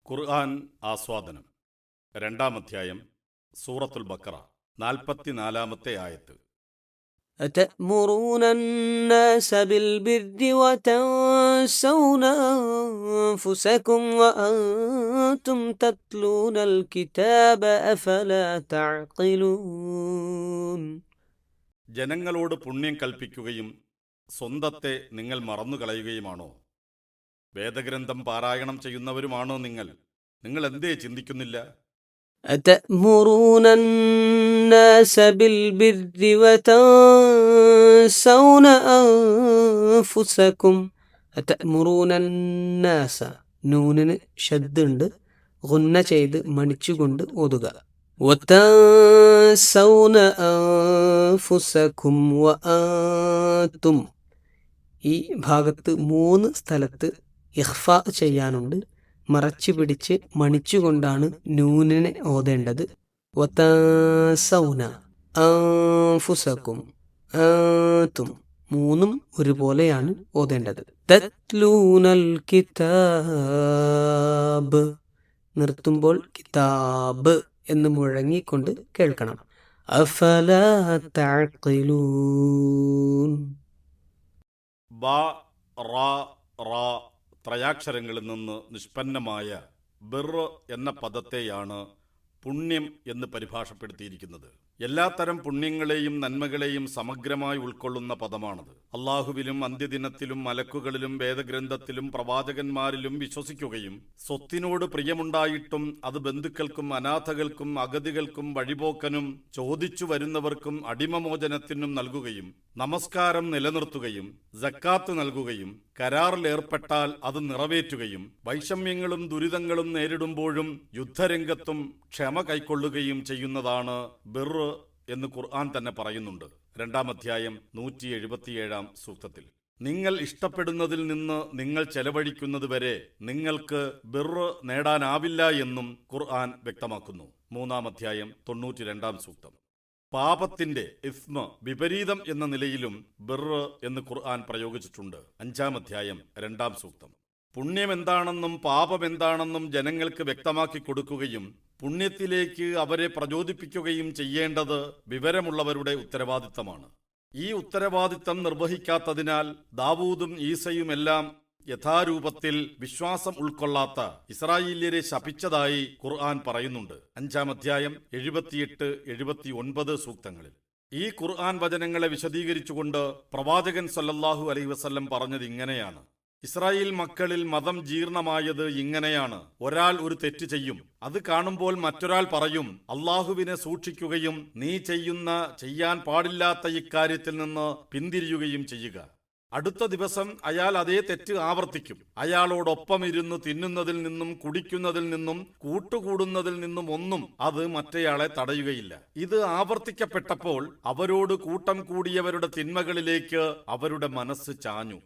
ഖുർആൻ ആസ്വാദനം രണ്ടാം അധ്യായം സൂറത്തുൽ ബഖറ 44-ാമത്തെ ആയത്ത്. أتأمرون الناس بالبر وتنسون أنفسكم وأنتم تتلون الكتاب أفلا تعقلون. ജനങ്ങളോട് പുണ്യം കൽപ്പിക്കുകയും സ്വന്തത്തെ നിങ്ങൾ മറന്നുകളയുകയുമാണോ? വേദഗ്രന്ഥം പാരായണം ചെയ്യുന്നവരുമാണോ നിങ്ങൾ എന്തേ ചിന്തിക്കുന്നില്ല? أتأمرون الناس بالبر وتنسون أنفسكم. أتأمرون الناس നൂനിന് ഷദ്ദുണ്ട്, ഗുന്ന ചെയ്ത് മണിച്ചുകൊണ്ട് ഓതുക. وتنسون أنفسكم وأنتم. ഈ ഭാഗത്ത് 3 സ്ഥലത്ത് ഇഖ്ഫ ചെയ്യാനുണ്ട്. മറച്ചു പിടിച്ച് മണിച്ചുകൊണ്ടാണ് നൂനിനെ ഓതേണ്ടത്. വതസൗന അൻഫുസകും അൻതും 3 ഒരുപോലെയാണ് ഓതേണ്ടത്. തത്ലൂനൽ കിതാബ് നിർത്തുമ്പോൾ കിതാബ് എന്ന് മുഴങ്ങിക്കൊണ്ട് കേൾക്കണം. അഫലാ തഅഖിലൂൻ. ബ റ റാ ത്രയാക്ഷരങ്ങളിൽ നിന്ന് നിഷ്പന്നമായ ബിർ എന്ന പദത്തെയാണ് പുണ്യം എന്ന് പരിഭാഷപ്പെടുത്തിയിരിക്കുന്നത്. എല്ലാത്തരം പുണ്യങ്ങളെയും നന്മകളെയും സമഗ്രമായി ഉൾക്കൊള്ളുന്ന പദമാണത്. അള്ളാഹുവിലും അന്ത്യദിനത്തിലും മലക്കുകളിലും വേദഗ്രന്ഥത്തിലും പ്രവാചകന്മാരിലും വിശ്വസിക്കുകയും സ്വത്തിനോട് പ്രിയമുണ്ടായിട്ടും അത് ബന്ധുക്കൾക്കും അനാഥകൾക്കും അഗതികൾക്കും വഴിപോക്കനും ചോദിച്ചു വരുന്നവർക്കും അടിമമോചനത്തിനും നൽകുകയും നമസ്കാരം നിലനിർത്തുകയും സക്കാത്ത് നൽകുകയും കരാറിലേർപ്പെട്ടാൽ അത് നിറവേറ്റുകയും വൈഷമ്യങ്ങളും ദുരിതങ്ങളും നേരിടുമ്പോഴും യുദ്ധരംഗത്തും ക്ഷമ കൈക്കൊള്ളുകയും ചെയ്യുന്നതാണ് ബിർ എന്ന് ഖുർആൻ തന്നെ പറയുന്നുണ്ട്. 2-ാം അധ്യായം 177-ാം സൂക്തത്തിൽ. നിങ്ങൾ ഇഷ്ടപ്പെടുന്നതിൽ നിന്ന് നിങ്ങൾ ചെലവഴിക്കുന്നത് വരെ നിങ്ങൾക്ക് ബിർ നേടാനാവില്ല എന്നും ഖുർആൻ വ്യക്തമാക്കുന്നു. 3-ാം അധ്യായം 92-ാം സൂക്തം. പാപത്തിന്റെ ഇസ്മ വിപരീതം എന്ന നിലയിലും ബിർ എന്ന് ഖുർആൻ പ്രയോഗിച്ചിട്ടുണ്ട്. 5-ാം അധ്യായം 2-ാം സൂക്തം. പുണ്യം എന്താണെന്നും പാപം എന്താണെന്നും ജനങ്ങൾക്ക് വ്യക്തമാക്കി കൊടുക്കുകയും പുണ്യത്തിലേക്ക് അവരെ പ്രചോദിപ്പിക്കുകയും ചെയ്യേണ്ടത് വിവരമുള്ളവരുടെ ഉത്തരവാദിത്തമാണ്. ഈ ഉത്തരവാദിത്തം നിർവഹിക്കാത്തതിനാൽ ദാവൂദും ഈസയുമെല്ലാം യഥാരൂപത്തിൽ വിശ്വാസം ഉൾക്കൊള്ളാത്ത ഇസ്രായേല്യരെ ശപിച്ചതായി ഖുർആൻ പറയുന്നുണ്ട്. 5-ാം അധ്യായം 78-79 സൂക്തങ്ങളിൽ. ഈ ഖുർആൻ വചനങ്ങളെ വിശദീകരിച്ചുകൊണ്ട് പ്രവാചകൻ സല്ലല്ലാഹു അലൈഹി വസല്ലം പറഞ്ഞത് ഇങ്ങനെയാണ്: ഇസ്രായേൽ മക്കളിൽ മതം ജീർണമായത് ഇങ്ങനെയാണ്. ഒരാൾ ഒരു തെറ്റ് ചെയ്യും. അത് കാണുമ്പോൾ മറ്റൊരാൾ പറയും, അള്ളാഹുവിനെ സൂക്ഷിക്കുകയും നീ ചെയ്യാൻ പാടില്ലാത്ത ഇക്കാര്യത്തിൽ നിന്ന് പിന്തിരിയുകയും ചെയ്യുക. അടുത്ത ദിവസം അയാൾ അതേ തെറ്റ് ആവർത്തിക്കും. അയാളോടൊപ്പം ഇരുന്ന് തിന്നുന്നതിൽ നിന്നും കുടിക്കുന്നതിൽ നിന്നും കൂട്ടുകൂടുന്നതിൽ നിന്നും ഒന്നും അത് മറ്റേയാളെ തടയുകയില്ല. ഇത് ആവർത്തിക്കപ്പെട്ടപ്പോൾ അവരോട് കൂട്ടം കൂടിയവരുടെ തിന്മകളിലേക്ക് അവരുടെ മനസ്സ് ചാഞ്ഞു.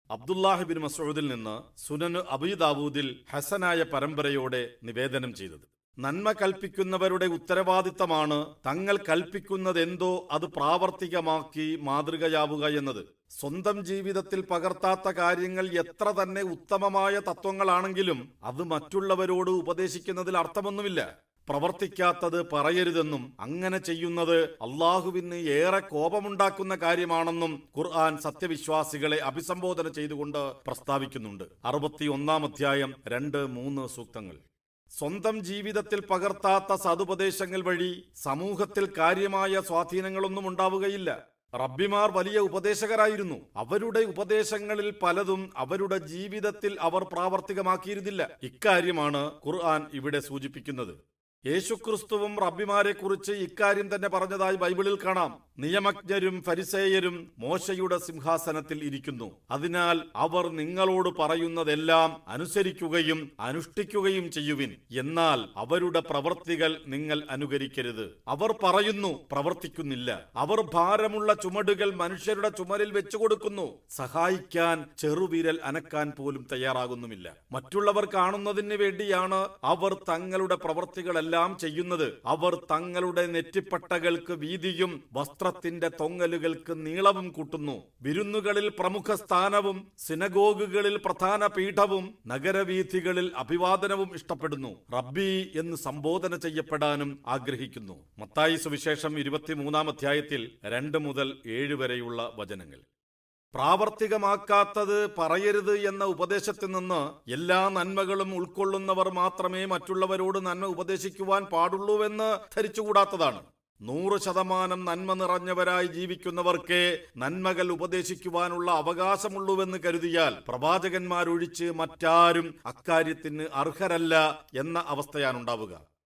അബ്ദുല്ലാഹി ബിൻ മസ്ഊദിൽ നിന്ന് സുനൻ അബീ ദാവൂദിൽ ഹസനായ പരമ്പരയോടെ നിവേദനം ചെയ്തത്: നന്മ കൽപ്പിക്കുന്നവരുടെ ഉത്തരവാദിത്തമാണ് തങ്ങൾ കൽപ്പിക്കുന്നതെന്തോ അത് പ്രാവർത്തികമാക്കി മാതൃകയാവുക എന്നത്. സ്വന്തം ജീവിതത്തിൽ പകർത്താത്ത കാര്യങ്ങൾ എത്ര തന്നെ ഉത്തമമായ തത്വങ്ങളാണെങ്കിലും അത് മറ്റുള്ളവരോട് ഉപദേശിക്കുന്നതിൽ അർത്ഥമൊന്നുമില്ല. പ്രവർത്തിക്കാത്തത് പറയരുതെന്നും അങ്ങനെ ചെയ്യുന്നത് അള്ളാഹുവിന് ഏറെ കോപമുണ്ടാക്കുന്ന കാര്യമാണെന്നും ഖുർആൻ സത്യവിശ്വാസികളെ അഭിസംബോധന ചെയ്തുകൊണ്ട് പ്രസ്താവിക്കുന്നുണ്ട്. 61-ാം അധ്യായം 2-3 സൂക്തങ്ങൾ. സ്വന്തം ജീവിതത്തിൽ പകർത്താത്ത സതുപദേശങ്ങൾ വഴി സമൂഹത്തിൽ കാര്യമായ സ്വാധീനങ്ങളൊന്നും ഉണ്ടാവുകയില്ല. റബ്ബിമാർ വലിയ ഉപദേശകരായിരുന്നു. അവരുടെ ഉപദേശങ്ങളിൽ പലതും അവരുടെ ജീവിതത്തിൽ അവർ പ്രാവർത്തികമാക്കിയിരുന്നില്ല. ഇക്കാര്യമാണ് ഖുർആൻ ഇവിടെ സൂചിപ്പിക്കുന്നത്. യേശുക്രിസ്തുവും റബ്ബിമാരെക്കുറിച്ച് ഇക്കാര്യം തന്നെ പറഞ്ഞതായി ബൈബിളിൽ കാണാം. നിയമജ്ഞരും ഫരിസേയരും മോശയുടെ സിംഹാസനത്തിൽ ഇരിക്കുന്നു. അതിനാൽ അവർ നിങ്ങളോട് പറയുന്നതെല്ലാം അനുസരിക്കുകയും അനുഷ്ഠിക്കുകയും ചെയ്യുവിൻ. എന്നാൽ അവരുടെ പ്രവൃത്തികൾ നിങ്ങൾ അനുകരിക്കരുത്. അവർ പറയുന്നു, പ്രവർത്തിക്കുന്നില്ല. അവർ ഭാരമുള്ള ചുമടുകൾ മനുഷ്യരുടെ ചുമലിൽ വെച്ചു കൊടുക്കുന്നു. സഹായിക്കാൻ ചെറുവിരൽ അനക്കാൻ പോലും തയ്യാറാകുന്നുമില്ല. മറ്റുള്ളവർ കാണുന്നതിന് വേണ്ടിയാണ് അവർ തങ്ങളുടെ പ്രവൃത്തികളെല്ലാം കാര്യങ്ങളെല്ലാം ചെയ്യുന്നത് അവർ തങ്ങളുടെ നെറ്റിപ്പട്ടകൾക്ക് വീതിയും വസ്ത്രത്തിന്റെ തൊങ്ങലുകൾക്ക് നീളവും കൂട്ടുന്നു. വിരുന്നുകളിൽ പ്രമുഖ സ്ഥാനവും സിനഗോഗുകളിൽ പ്രധാന പീഠവും നഗരവീഥികളിൽ അഭിവാദനവും ഇഷ്ടപ്പെടുന്നു. റബ്ബി എന്ന് സംബോധന ചെയ്യപ്പെടാനും ആഗ്രഹിക്കുന്നു. മത്തായി സുവിശേഷം 23-ാം അധ്യായത്തിൽ 2 മുതൽ 7 വരെയുള്ള വചനങ്ങൾ. പ്രാവർത്തികമാക്കാത്തത് പറയരുത് എന്ന ഉപദേശത്തിൽ നിന്ന് എല്ലാ നന്മകളും ഉൾക്കൊള്ളുന്നവർ മാത്രമേ മറ്റുള്ളവരോട് നന്മ ഉപദേശിക്കുവാൻ പാടുള്ളൂവെന്ന് ധരിച്ചുകൂടാത്തതാണ്. 100% നന്മ നിറഞ്ഞവരായി ജീവിക്കുന്നവർക്കേ നന്മകൾ ഉപദേശിക്കുവാനുള്ള അവകാശമുള്ളൂവെന്ന് കരുതിയാൽ പ്രവാചകന്മാരൊഴിച്ച് മറ്റാരും അക്കാര്യത്തിന് അർഹരല്ല എന്ന അവസ്ഥയാണുണ്ടാവുക.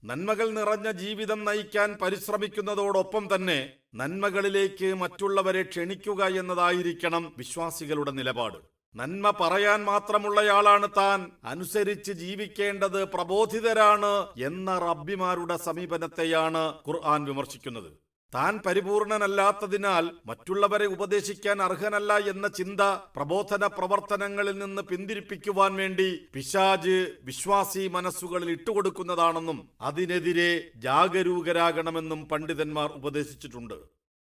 നന്മകൾ നിറഞ്ഞ ജീവിതം നയിക്കാൻ പരിശ്രമിക്കുന്നതോടൊപ്പം തന്നെ നന്മകളിലേക്ക് മറ്റുള്ളവരെ ക്ഷണിക്കുക എന്നതായിരിക്കണം വിശ്വാസികളുടെ നിലപാട്. നന്മ പറയാൻ മാത്രമുള്ളയാളാണ് താൻ, അനുസരിച്ച് ജീവിക്കേണ്ടത് പ്രബോധിതരാണ് എന്ന റബ്ബിമാരുടെ സമീപനത്തെയാണ് ഖുർആൻ വിമർശിക്കുന്നത്. താൻ പരിപൂർണനല്ലാത്തതിനാൽ മറ്റുള്ളവരെ ഉപദേശിക്കാൻ അർഹനല്ല എന്ന ചിന്ത പ്രബോധന പ്രവർത്തനങ്ങളിൽ നിന്ന് പിന്തിരിപ്പിക്കുവാൻ വേണ്ടി പിശാച് വിശ്വാസി മനസ്സുകളിൽ ഇട്ടുകൊടുക്കുന്നതാണെന്നും അതിനെതിരെ ജാഗരൂകരാകണമെന്നും പണ്ഡിതന്മാർ ഉപദേശിച്ചിട്ടുണ്ട്.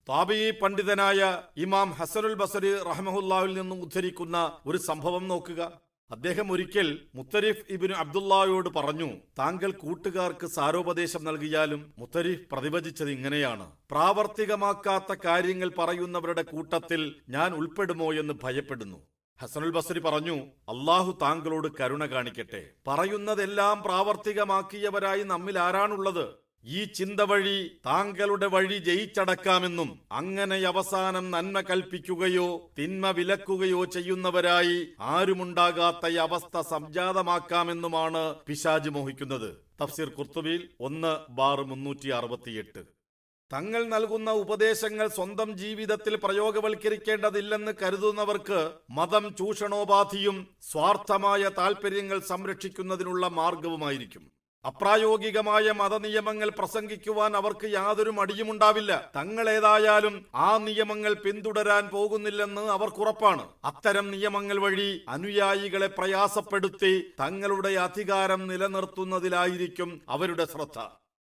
താബിഈ പണ്ഡിതനായ ഇമാം ഹസനുൽ ബസരി റഹ്മഹുല്ലാഹിൽ നിന്നും ഉദ്ധരിക്കുന്ന ഒരു സംഭവം നോക്കുക. അദ്ദേഹം ഒരിക്കൽ മുത്തരിഫ് ഇബ്നു അബ്ദുല്ലായോട് പറഞ്ഞു, താങ്കൾ കൂട്ടുകാർക്ക് സാരോപദേശം നൽകിയാലും. മുത്തരിഫ് പ്രതിവചിച്ചത് ഇങ്ങനെയാണ്: പ്രാവർത്തികമാക്കാത്ത കാര്യങ്ങൾ പറയുന്നവരുടെ കൂട്ടത്തിൽ ഞാൻ ഉൾപ്പെടുമോ എന്ന് ഭയപ്പെടുന്നു. ഹസനുൽ ബസരി പറഞ്ഞു, അള്ളാഹു താങ്കളോട് കരുണ കാണിക്കട്ടെ. പറയുന്നതെല്ലാം പ്രാവർത്തികമാക്കിയവരായി നമ്മിൽ ആരാണുള്ളത്? ഈ ചിന്ത വഴി താങ്കളുടെ വഴി ജയിച്ചടക്കാമെന്നും അങ്ങനെ അവസാനം നന്മ കൽപ്പിക്കുകയോ തിന്മ വിലക്കുകയോ ചെയ്യുന്നവരായി ആരുമുണ്ടാകാത്ത അവസ്ഥ സംജാതമാക്കാമെന്നുമാണ് പിശാച് മോഹിക്കുന്നത്. തഫ്സീർ ഖുർത്തുബിയിൽ 1/368. തങ്ങൾ നൽകുന്ന ഉപദേശങ്ങൾ സ്വന്തം ജീവിതത്തിൽ പ്രയോഗവൽക്കരിക്കേണ്ടതില്ലെന്ന് കരുതുന്നവർക്ക് മതം ചൂഷണോപാധിയും സ്വാർത്ഥമായ താൽപര്യങ്ങൾ സംരക്ഷിക്കുന്നതിനുള്ള മാർഗവുമായിരിക്കും. അപ്രായോഗികമായ മതനിയമങ്ങൾ പ്രസംഗിക്കുവാൻ അവർക്ക് യാതൊരു മടിയുമുണ്ടാവില്ല. തങ്ങളേതായാലും ആ നിയമങ്ങൾ പിന്തുടരാൻ പോകുന്നില്ലെന്ന് അവർക്കുറപ്പാണ്. അത്തരം നിയമങ്ങൾ വഴി അനുയായികളെ പ്രയാസപ്പെടുത്തി തങ്ങളുടെ അധികാരം നിലനിർത്തുന്നതിലായിരിക്കും അവരുടെ ശ്രദ്ധ.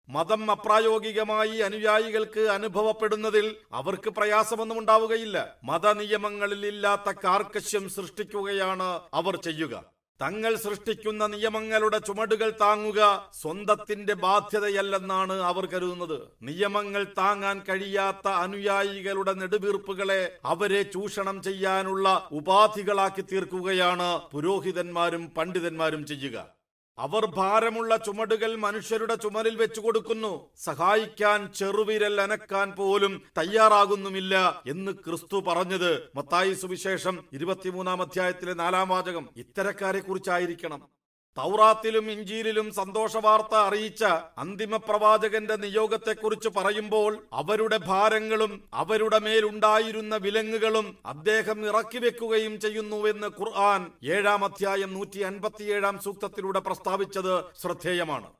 മതം അപ്രായോഗികമായി അനുയായികൾക്ക് അനുഭവപ്പെടുന്നതിൽ അവർക്ക് പ്രയാസമൊന്നും ഉണ്ടാവുകയില്ല. മതനിയമങ്ങളിൽ ഇല്ലാത്ത കാർക്കശ്യം സൃഷ്ടിക്കുകയാണ് അവർ ചെയ്യുക. തങ്ങൾ സൃഷ്ടിക്കുന്ന നിയമങ്ങളുടെ ചുമടുകൾ താങ്ങുക സ്വന്തത്തിന്റെ ബാധ്യതയല്ലെന്നാണ് അവർ കരുതുന്നത്. നിയമങ്ങൾ താങ്ങാൻ കഴിയാത്ത അനുയായികളുടെ നെടുവീർപ്പുകളെ അവരെ ചൂഷണം ചെയ്യാനുള്ള ഉപാധികളാക്കി തീർക്കുകയാണ് പുരോഹിതന്മാരും പണ്ഡിതന്മാരും ചെയ്യുക. അവർ ഭാരമുള്ള ചുമടുകൾ മനുഷ്യരുടെ ചുമലിൽ വെച്ചു കൊടുക്കുന്നു. സഹായിക്കാൻ ചെറുവിരൽ അനക്കാൻ പോലും തയ്യാറാകുന്നുമില്ല എന്ന് ക്രിസ്തു പറഞ്ഞത് മത്തായി സുവിശേഷം 23-ാം അധ്യായത്തിലെ 4-ാം വാചകം ഇത്തരക്കാരെ കുറിച്ചായിരിക്കണം. തൗറാത്തിലും ഇഞ്ചീലിലും സന്തോഷവാർത്ത അറിയിച്ച അന്തിമ പ്രവാചകന്റെ നിയോഗത്തെക്കുറിച്ച് പറയുമ്പോൾ അവരുടെ ഭാരങ്ങളും അവരുടെ മേലുണ്ടായിരുന്ന വിലങ്ങുകളും അദ്ദേഹം ഇറക്കി വെക്കുകയും ചെയ്യുന്നുവെന്ന് ഖുർആൻ 7-ാം അധ്യായം 157-ാം സൂക്തത്തിലൂടെ പ്രസ്താവിച്ചത് ശ്രദ്ധേയമാണ്.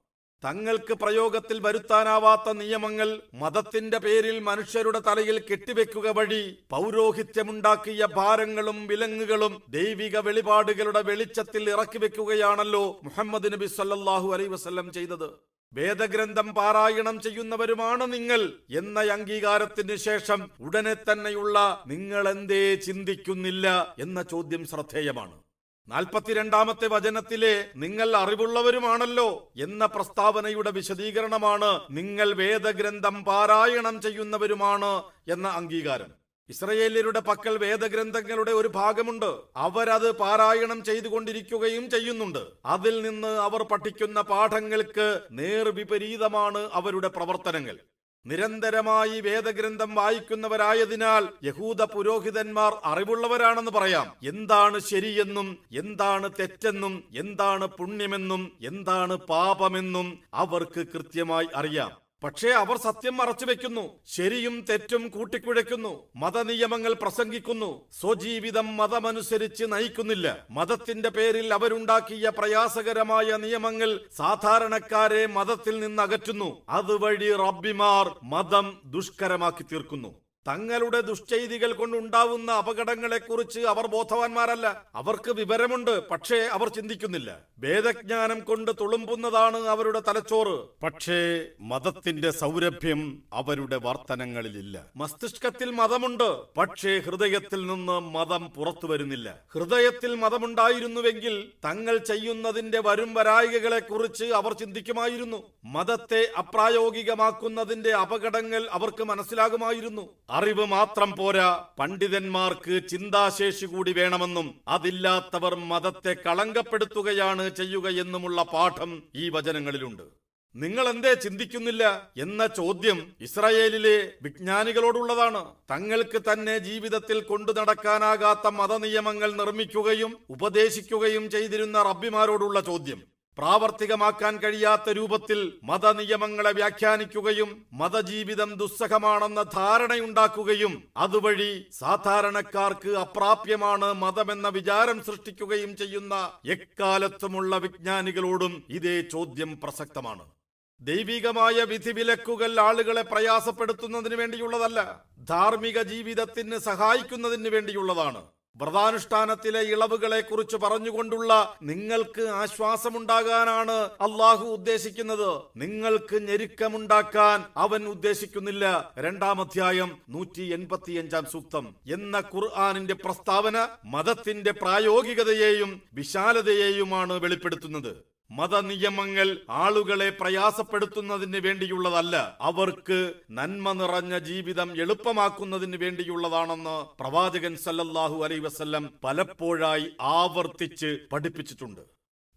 തങ്ങൾക്ക് പ്രയോഗത്തിൽ വരുത്താനാവാത്ത നിയമങ്ങൾ മതത്തിന്റെ പേരിൽ മനുഷ്യരുടെ തലയിൽ കെട്ടിവെക്കുക വഴി പൗരോഹിത്യമുണ്ടാക്കിയ ഭാരങ്ങളും വിലങ്ങുകളും ദൈവിക വെളിപാടുകളുടെ വെളിച്ചത്തിൽ ഇറക്കി വെക്കുകയാണല്ലോ മുഹമ്മദ് നബി സല്ലല്ലാഹു അലൈഹി വസല്ലം ചെയ്തത്. വേദഗ്രന്ഥം പാരായണം ചെയ്യുന്നവരുമാണ് നിങ്ങൾ എന്ന അംഗീകാരത്തിന് ശേഷം ഉടനെ തന്നെയുള്ള നിങ്ങൾ എന്തേ ചിന്തിക്കുന്നില്ല എന്ന ചോദ്യം ശ്രദ്ധേയമാണ്. 42-ാമത്തെ വചനത്തിലെ നിങ്ങൾ അറിവുള്ളവരുമാണല്ലോ എന്ന പ്രസ്താവനയുടെ വിശദീകരണമാണ് നിങ്ങൾ വേദഗ്രന്ഥം പാരായണം ചെയ്യുന്നവരുമാണ് എന്ന അംഗീകാരം. ഇസ്രയേല്യരുടെ പക്കൽ വേദഗ്രന്ഥങ്ങളുടെ ഒരു ഭാഗമുണ്ട്. അവരത് പാരായണം ചെയ്തുകൊണ്ടിരിക്കുകയും ചെയ്യുന്നുണ്ട്. അതിൽ നിന്ന് അവർ പഠിക്കുന്ന പാഠങ്ങൾക്ക് നേർവിപരീതമാണ് അവരുടെ പ്രവർത്തനങ്ങൾ. നിരന്തരമായി വേദഗ്രന്ഥം വായിക്കുന്നവരായതിനാൽ യഹൂദ പുരോഹിതന്മാർ അറിവുള്ളവരാണെന്ന് പറയാം. എന്താണ് ശരിയെന്നും എന്താണ് തെറ്റെന്നും എന്താണ് പുണ്യമെന്നും എന്താണ് പാപമെന്നും അവർക്ക് കൃത്യമായി അറിയാം. പക്ഷേ അവർ സത്യം മറച്ചുവെക്കുന്നു, ശരിയും തെറ്റും കൂട്ടിക്കുഴയ്ക്കുന്നു, മതനിയമങ്ങൾ പ്രസംഗിക്കുന്നു, സ്വജീവിതം മതമനുസരിച്ച് നയിക്കുന്നില്ല. മതത്തിന്റെ പേരിൽ അവരുണ്ടാക്കിയ പ്രയാസകരമായ നിയമങ്ങൾ സാധാരണക്കാരെ മതത്തിൽ നിന്ന് അകറ്റുന്നു. അതുവഴി റബ്ബിമാർ മതം ദുഷ്കരമാക്കി തീർക്കുന്നു. തങ്ങളുടെ ദുഷ്ചെയ്തികൾ കൊണ്ടുണ്ടാവുന്ന അപകടങ്ങളെക്കുറിച്ച് അവർ ബോധവാന്മാരല്ല. അവർക്ക് വിവരമുണ്ട്, പക്ഷേ അവർ ചിന്തിക്കുന്നില്ല. വേദജ്ഞാനം കൊണ്ട് തുളുമ്പുന്നതാണ് അവരുടെ തലച്ചോറ്, പക്ഷേ മതത്തിന്റെ സൗരഭ്യം അവരുടെ വർത്തനങ്ങളിലില്ല. മസ്തിഷ്കത്തിൽ മതമുണ്ട്, പക്ഷേ ഹൃദയത്തിൽ നിന്ന് മതം പുറത്തു വരുന്നില്ല. ഹൃദയത്തിൽ മതമുണ്ടായിരുന്നുവെങ്കിൽ തങ്ങൾ ചെയ്യുന്നതിന്റെ വരും വരായികളെ കുറിച്ച് അവർ ചിന്തിക്കുമായിരുന്നു. മതത്തെ അപ്രായോഗികമാക്കുന്നതിന്റെ അപകടങ്ങൾ അവർക്ക് മനസ്സിലാകുമായിരുന്നു. അറിവ് മാത്രം പോരാ, പണ്ഡിതന്മാർക്ക് ചിന്താശേഷി കൂടി വേണമെന്നും അതില്ലാത്തവർ മതത്തെ കളങ്കപ്പെടുത്തുകയാണ് ചെയ്യുകയെന്നുമുള്ള പാഠം ഈ വചനങ്ങളിലുണ്ട്. നിങ്ങൾ എന്തേ ചിന്തിക്കുന്നില്ല എന്ന ചോദ്യം ഇസ്രായേലിലെ വിജ്ഞാനികളോടുള്ളതാണ്. തങ്ങൾക്ക് തന്നെ ജീവിതത്തിൽ കൊണ്ടു നടക്കാനാകാത്ത മതനിയമങ്ങൾ നിർമ്മിക്കുകയും ഉപദേശിക്കുകയും ചെയ്തിരുന്ന റബ്ബിമാരോടുള്ള ചോദ്യം. പ്രാവർത്തികമാക്കാൻ കഴിയാത്ത രൂപത്തിൽ മതനിയമങ്ങളെ വ്യാഖ്യാനിക്കുകയും മതജീവിതം ദുസ്സഹമാണെന്ന ധാരണയുണ്ടാക്കുകയും അതുവഴി സാധാരണക്കാർക്ക് അപ്രാപ്യമാണ് മതമെന്ന വിചാരം സൃഷ്ടിക്കുകയും ചെയ്യുന്ന എക്കാലത്തുമുള്ള വിജ്ഞാനികളോടും ഇതേ ചോദ്യം പ്രസക്തമാണ്. ദൈവികമായ വിധിവിലക്കുകൾ ആളുകളെ പ്രയാസപ്പെടുത്തുന്നതിന് വേണ്ടിയുള്ളതല്ല, ധാർമ്മിക ജീവിതത്തിന് സഹായിക്കുന്നതിന് വേണ്ടിയുള്ളതാണ്. വ്രതാനുഷ്ഠാനത്തിലെ ഇളവുകളെ കുറിച്ച് പറഞ്ഞുകൊണ്ടുള്ള നിങ്ങൾക്ക് ആശ്വാസമുണ്ടാകാനാണ് അള്ളാഹു ഉദ്ദേശിക്കുന്നത്. നിങ്ങൾക്ക് ഞെരുക്കമുണ്ടാക്കാൻ അവൻ ഉദ്ദേശിക്കുന്നില്ല. 2-ാം അധ്യായം 185-ാം സൂക്തം എന്ന ഖുർആനിന്റെ പ്രസ്താവന മതത്തിന്റെ പ്രായോഗികതയെയും വിശാലതയെയുമാണ് വെളിപ്പെടുത്തുന്നത്. മതനിയമങ്ങൾ ആളുകളെ പ്രയാസപ്പെടുത്തുന്നതിന് വേണ്ടിയുള്ളതല്ല, അവർക്ക് നന്മ നിറഞ്ഞ ജീവിതം എളുപ്പമാക്കുന്നതിന് വേണ്ടിയുള്ളതാണെന്ന് പ്രവാചകൻ സല്ലല്ലാഹു അലൈഹി വസല്ലം പലപ്പോഴായി ആവർത്തിച്ച് പഠിപ്പിച്ചിട്ടുണ്ട്.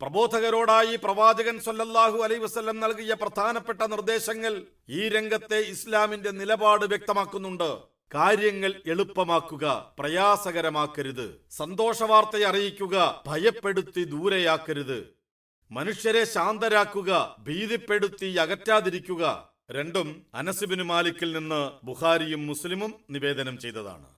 പ്രബോധകരോടായി പ്രവാചകൻ സല്ലല്ലാഹു അലൈഹി വസല്ലം നൽകിയ പ്രധാനപ്പെട്ട നിർദ്ദേശങ്ങൾ ഈ രംഗത്തെ ഇസ്ലാമിന്റെ നിലപാട് വ്യക്തമാക്കുന്നുണ്ട്. കാര്യങ്ങൾ എളുപ്പമാക്കുക, പ്രയാസകരമാക്കരുത്. സന്തോഷവാർത്ത അറിയിക്കുക, ഭയപ്പെടുത്തി ദൂരെയാക്കരുത്. മനുഷ്യരെ ശാന്തരാക്കുക, ഭീതിപ്പെടുത്തി അകറ്റാതിരിക്കുക. രണ്ടും അനസ് ഇബ്നു മാലിക്കിൽ നിന്ന് ബുഖാരിയും മുസ്ലിമും നിവേദനം ചെയ്തതാണ്.